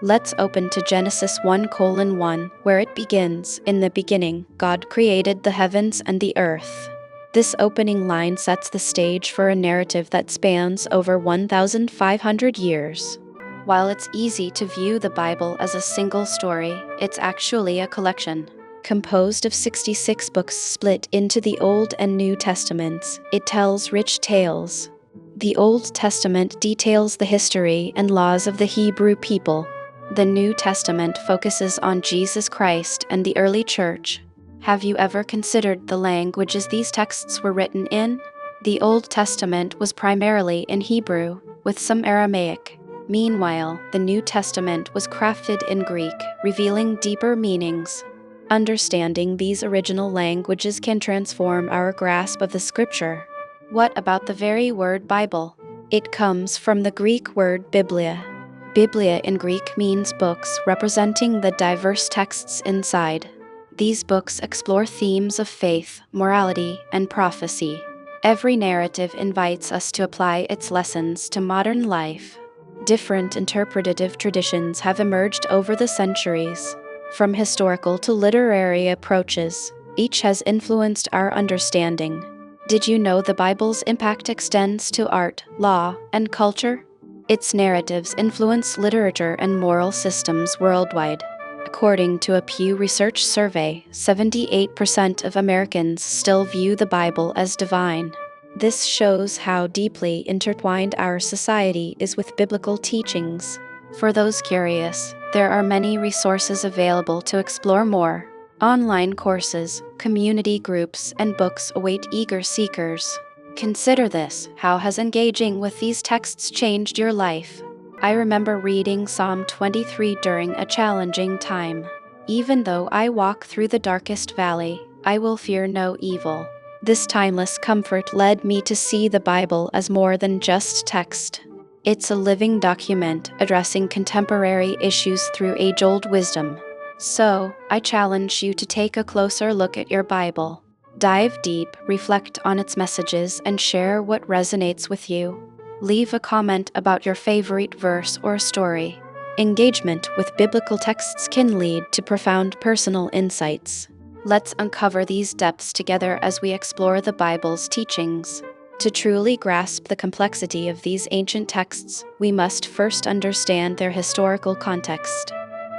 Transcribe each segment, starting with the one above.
Let's open to Genesis 1:1, where it begins, "In the beginning, God created the heavens and the earth." This opening line sets the stage for a narrative that spans over 1,500 years. While it's easy to view the Bible as a single story, it's actually a collection. Composed of 66 books split into the Old and New Testaments, it tells rich tales. The Old Testament details the history and laws of the Hebrew people. The New Testament focuses on Jesus Christ and the early church. Have you ever considered the languages these texts were written in? The Old Testament was primarily in Hebrew, with some Aramaic. Meanwhile, the New Testament was crafted in Greek, revealing deeper meanings. Understanding these original languages can transform our grasp of the Scripture. What about the very word Bible? It comes from the Greek word biblia. Biblia in Greek means books, representing the diverse texts inside. These books explore themes of faith, morality, and prophecy. Every narrative invites us to apply its lessons to modern life. Different interpretative traditions have emerged over the centuries. From historical to literary approaches, each has influenced our understanding. Did you know the Bible's impact extends to art, law, and culture? Its narratives influence literature and moral systems worldwide. According to a Pew Research survey, 78% of Americans still view the Bible as divine. This shows how deeply intertwined our society is with biblical teachings. For those curious, there are many resources available to explore more. Online courses, community groups, and books await eager seekers. Consider this: how has engaging with these texts changed your life? I remember reading Psalm 23 during a challenging time. "Even though I walk through the darkest valley, I will fear no evil." This timeless comfort led me to see the Bible as more than just text. It's a living document addressing contemporary issues through age-old wisdom. So, I challenge you to take a closer look at your Bible. Dive deep, reflect on its messages, and share what resonates with you. Leave a comment about your favorite verse or story. Engagement with biblical texts can lead to profound personal insights. Let's uncover these depths together as we explore the Bible's teachings. To truly grasp the complexity of these ancient texts, we must first understand their historical context.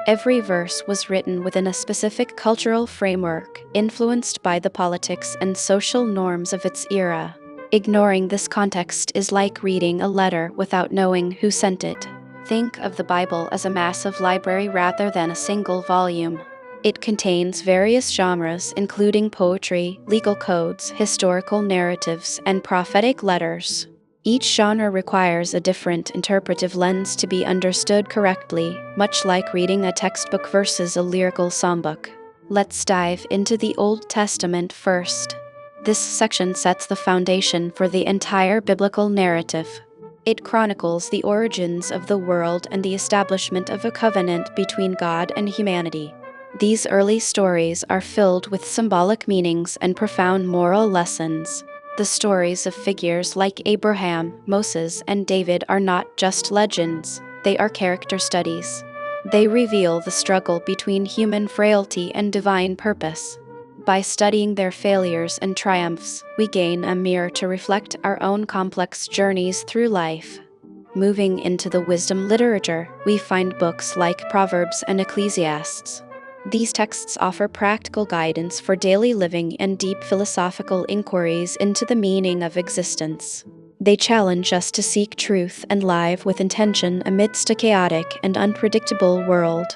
Every verse was written within a specific cultural framework, influenced by the politics and social norms of its era. Ignoring this context is like reading a letter without knowing who sent it. Think of the Bible as a massive library rather than a single volume. It contains various genres, including poetry, legal codes, historical narratives, and prophetic letters. Each genre requires a different interpretive lens to be understood correctly, much like reading a textbook versus a lyrical songbook. Let's dive into the Old Testament first. This section sets the foundation for the entire biblical narrative. It chronicles the origins of the world and the establishment of a covenant between God and humanity. These early stories are filled with symbolic meanings and profound moral lessons. The stories of figures like Abraham, Moses, and David are not just legends, they are character studies. They reveal the struggle between human frailty and divine purpose. By studying their failures and triumphs, we gain a mirror to reflect our own complex journeys through life. Moving into the wisdom literature, we find books like Proverbs and Ecclesiastes. These texts offer practical guidance for daily living and deep philosophical inquiries into the meaning of existence. They challenge us to seek truth and live with intention amidst a chaotic and unpredictable world.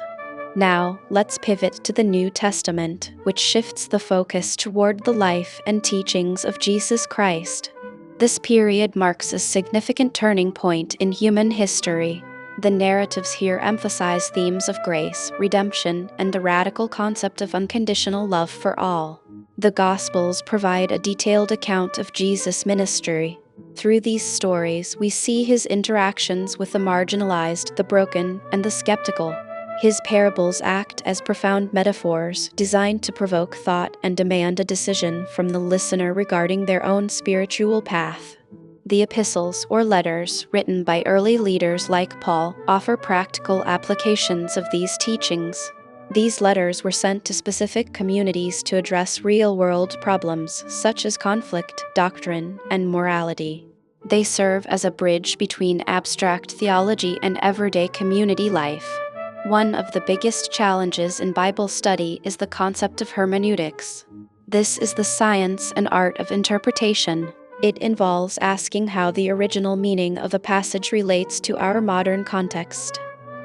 Now, let's pivot to the New Testament, which shifts the focus toward the life and teachings of Jesus Christ. This period marks a significant turning point in human history. The narratives here emphasize themes of grace, redemption, and the radical concept of unconditional love for all. The Gospels provide a detailed account of Jesus' ministry. Through these stories, we see his interactions with the marginalized, the broken, and the skeptical. His parables act as profound metaphors designed to provoke thought and demand a decision from the listener regarding their own spiritual path. The epistles or letters written by early leaders like Paul offer practical applications of these teachings. These letters were sent to specific communities to address real-world problems such as conflict, doctrine, and morality. They serve as a bridge between abstract theology and everyday community life. One of the biggest challenges in Bible study is the concept of hermeneutics. This is the science and art of interpretation. It involves asking how the original meaning of a passage relates to our modern context.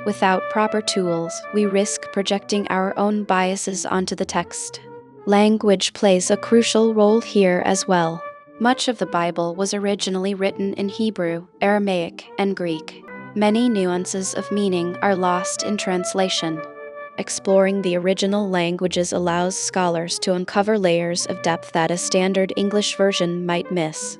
Without proper tools, we risk projecting our own biases onto the text. Language plays a crucial role here as well. Much of the Bible was originally written in Hebrew, Aramaic, and Greek. Many nuances of meaning are lost in translation. Exploring the original languages allows scholars to uncover layers of depth that a standard English version might miss.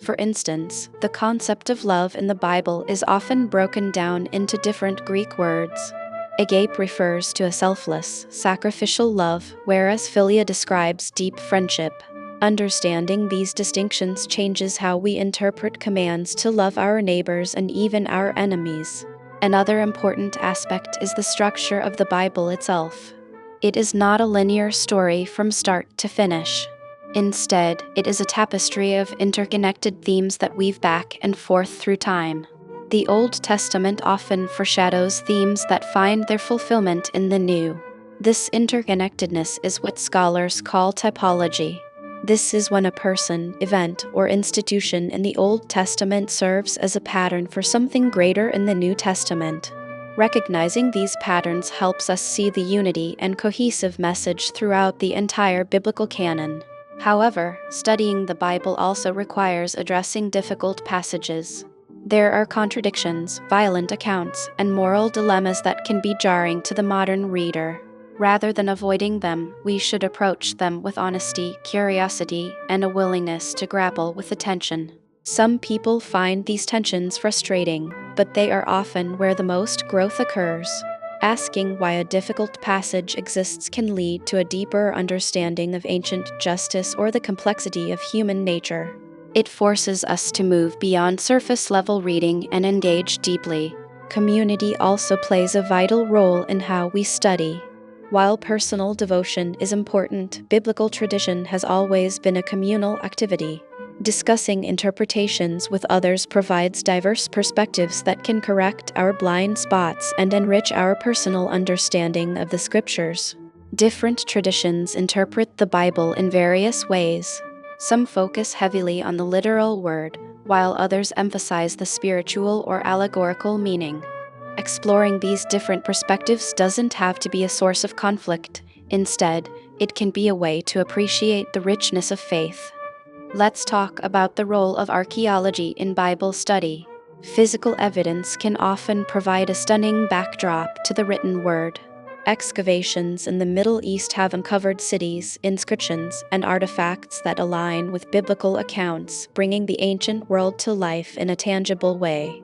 For instance, the concept of love in the Bible is often broken down into different Greek words. Agape refers to a selfless, sacrificial love, whereas philia describes deep friendship. Understanding these distinctions changes how we interpret commands to love our neighbors and even our enemies. Another important aspect is the structure of the Bible itself. It is not a linear story from start to finish. Instead, it is a tapestry of interconnected themes that weave back and forth through time. The Old Testament often foreshadows themes that find their fulfillment in the New. This interconnectedness is what scholars call typology. This is when a person, event, or institution in the Old Testament serves as a pattern for something greater in the New Testament. Recognizing these patterns helps us see the unity and cohesive message throughout the entire biblical canon. However, studying the Bible also requires addressing difficult passages. There are contradictions, violent accounts, and moral dilemmas that can be jarring to the modern reader. Rather than avoiding them, we should approach them with honesty, curiosity, and a willingness to grapple with the tension. Some people find these tensions frustrating, but they are often where the most growth occurs. Asking why a difficult passage exists can lead to a deeper understanding of ancient justice or the complexity of human nature. It forces us to move beyond surface-level reading and engage deeply. Community also plays a vital role in how we study. While personal devotion is important, biblical tradition has always been a communal activity. Discussing interpretations with others provides diverse perspectives that can correct our blind spots and enrich our personal understanding of the scriptures. Different traditions interpret the Bible in various ways. Some focus heavily on the literal word, while others emphasize the spiritual or allegorical meaning. Exploring these different perspectives doesn't have to be a source of conflict. Instead, it can be a way to appreciate the richness of faith. Let's talk about the role of archaeology in Bible study. Physical evidence can often provide a stunning backdrop to the written word. Excavations in the Middle East have uncovered cities, inscriptions, and artifacts that align with biblical accounts, bringing the ancient world to life in a tangible way.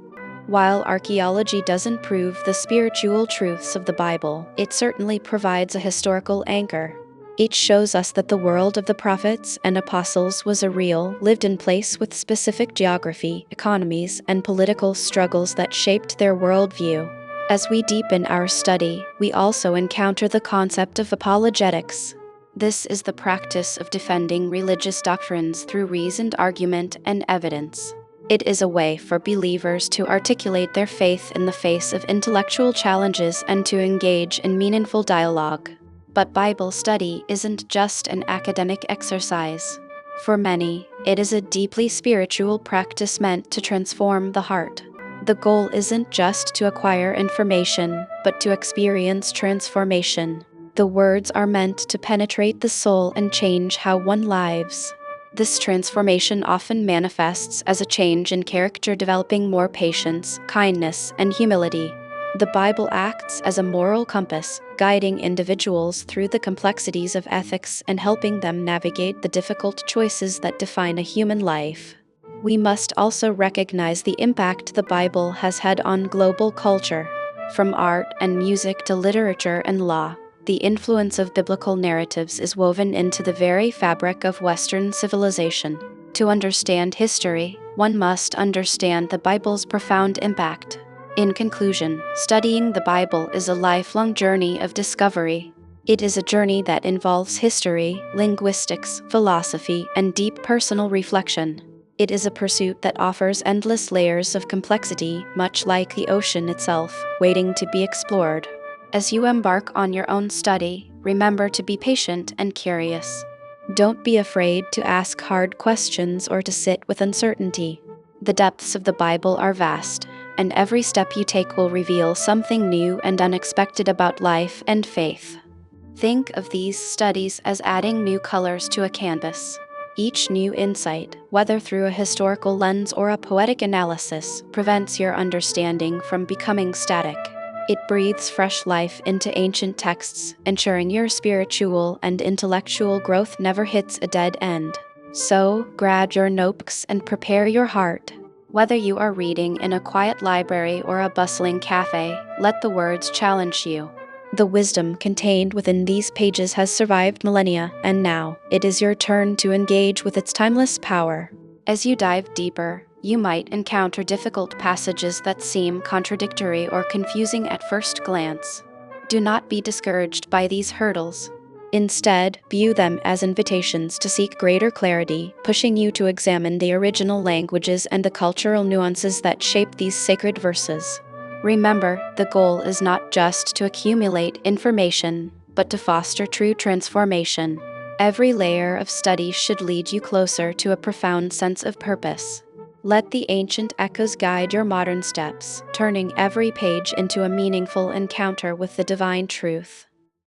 While archaeology doesn't prove the spiritual truths of the Bible, it certainly provides a historical anchor. It shows us that the world of the prophets and apostles was a real, lived-in place with specific geography, economies, and political struggles that shaped their worldview. As we deepen our study, we also encounter the concept of apologetics. This is the practice of defending religious doctrines through reasoned argument and evidence. It is a way for believers to articulate their faith in the face of intellectual challenges and to engage in meaningful dialogue. But Bible study isn't just an academic exercise. For many, it is a deeply spiritual practice meant to transform the heart. The goal isn't just to acquire information, but to experience transformation. The words are meant to penetrate the soul and change how one lives. This transformation often manifests as a change in character, developing more patience, kindness, and humility. The Bible acts as a moral compass, guiding individuals through the complexities of ethics and helping them navigate the difficult choices that define a human life. We must also recognize the impact the Bible has had on global culture. From art and music to literature and law, the influence of biblical narratives is woven into the very fabric of Western civilization. To understand history, one must understand the Bible's profound impact. In conclusion, studying the Bible is a lifelong journey of discovery. It is a journey that involves history, linguistics, philosophy, and deep personal reflection. It is a pursuit that offers endless layers of complexity, much like the ocean itself, waiting to be explored. As you embark on your own study, remember to be patient and curious. Don't be afraid to ask hard questions or to sit with uncertainty. The depths of the Bible are vast, and every step you take will reveal something new and unexpected about life and faith. Think of these studies as adding new colors to a canvas. Each new insight, whether through a historical lens or a poetic analysis, prevents your understanding from becoming static. It breathes fresh life into ancient texts, ensuring your spiritual and intellectual growth never hits a dead end. So, grab your notebooks and prepare your heart. Whether you are reading in a quiet library or a bustling cafe, let the words challenge you. The wisdom contained within these pages has survived millennia, and now it is your turn to engage with its timeless power. As you dive deeper, you might encounter difficult passages that seem contradictory or confusing at first glance. Do not be discouraged by these hurdles. Instead, view them as invitations to seek greater clarity, pushing you to examine the original languages and the cultural nuances that shape these sacred verses. Remember, the goal is not just to accumulate information, but to foster true transformation. Every layer of study should lead you closer to a profound sense of purpose. Let the ancient echoes guide your modern steps, turning every page into a meaningful encounter with the divine truth.